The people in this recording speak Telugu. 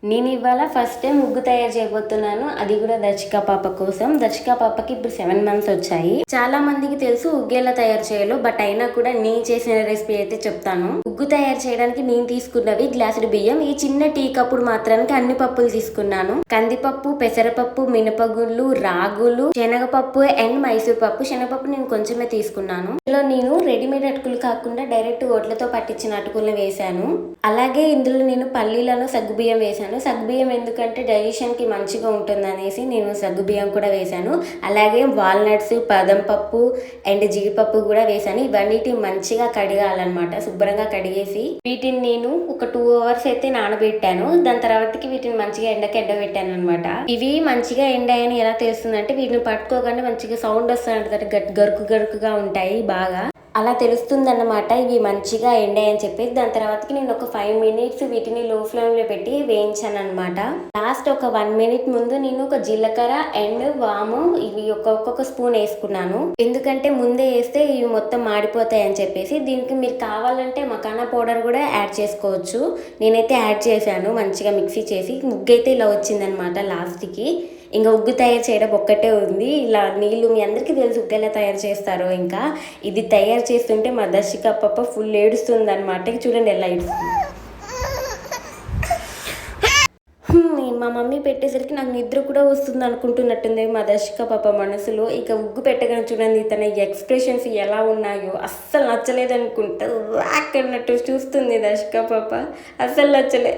నేను ఇవాళ ఫస్ట్ టైం ముగ్గు తయారు చేయబోతున్నాను. అది కూడా దర్శిక పాప కోసం. దర్శిక పాపకి ఇప్పుడు 7 months వచ్చాయి. చాలా మందికి తెలుసు ఉగ్గు ఎలా తయారు చేయాలో, బట్ అయినా కూడా నేను చేసిన రెసిపీ అయితే చెప్తాను. ఉగ్గు తయారు చేయడానికి నేను తీసుకున్నవి గ్లాసుడు బియ్యం. ఈ చిన్న టీ కప్పుడు మాత్రానికి అన్ని పప్పులు తీసుకున్నాను. కందిపప్పు, పెసరపప్పు, మినపగుళ్ళు, రాగులు, శనగపప్పు అండ్ మైసూర్ పప్పు. శనగపప్పు నేను కొంచెమే తీసుకున్నాను. ఇందులో నేను రెడీమేడ్ అటుకులు కాకుండా డైరెక్ట్ ఒడ్లతో పట్టించిన అటుకులను వేసాను. అలాగే ఇందులో నేను పల్లీలను సగ్గుబియ్యం వేసాను. సగ్గుబియ్యం ఎందుకంటే డైజెషన్ కి మంచిగా ఉంటుంది అనేసి నేను సగ్గుబియ్యం కూడా వేసాను. అలాగే వాల్నట్స్, బాదం పప్పు అండ్ జీడిపప్పు కూడా వేసాను. ఇవన్నిటి మంచిగా కడిగాలన్నమాట. శుభ్రంగా కడిగేసి వీటిని నేను ఒక 2 hours అయితే నానబెట్టాను. దాని తర్వాతకి వీటిని మంచిగా ఎండబెట్టాను అనమాట. ఇవి మంచిగా ఎండాయని ఎలా తెలుస్తుందంటే వీటిని పట్టుకోగానే మంచిగా సౌండ్ వస్తుంది, గరుకు గరుకుగా ఉంటాయి బాగా. అలా తెలుస్తుందన్నమాట ఇవి మంచిగా ఎండాయని చెప్పేసి. దాని తర్వాతకి నేను ఒక 5 minutes వీటిని లో ఫ్లేమ్లో పెట్టి వేయించాను అనమాట. లాస్ట్ ఒక 1 minute ముందు నేను ఒక జీలకర్ర అండ్ వాము ఇవి ఒక్కొక్క స్పూన్ వేసుకున్నాను. ఎందుకంటే ముందే వేస్తే ఇవి మొత్తం మాడిపోతాయి అని చెప్పేసి. దీనికి మీరు కావాలంటే మకానా పౌడర్ కూడా యాడ్ చేసుకోవచ్చు. నేనైతే యాడ్ చేశాను మంచిగా మిక్సీ చేసి. ముగ్గు అయితే ఇలా వచ్చిందనమాట లాస్ట్కి. ఇంకా ఉగ్గు తయారు చేయడం ఒక్కటే ఉంది. ఇలా నీళ్ళు మీ అందరికీ తెలుసు ఉగ్గు ఎలా తయారు చేస్తారో. ఇంకా ఇది తయారు చేస్తుంటే మా దర్శిక పాప ఫుల్ ఏడుస్తుంది అనమాట. చూడండి ఎలా ఏడుస్తుంది. మా మమ్మీ పెట్టేసరికి నాకు నిద్ర కూడా వస్తుంది అనుకుంటున్నట్టుంది మా దర్శిక పాప మనసులో. ఇక ఉగ్గు పెట్టగానే చూడండి తన ఎక్స్ప్రెషన్స్ ఎలా ఉన్నాయో. అస్సలు నచ్చలేదు అనుకుంటా. వాక్ అన్నట్టు చూస్తుంది దర్శిక పాప. అస్సలు నచ్చలే.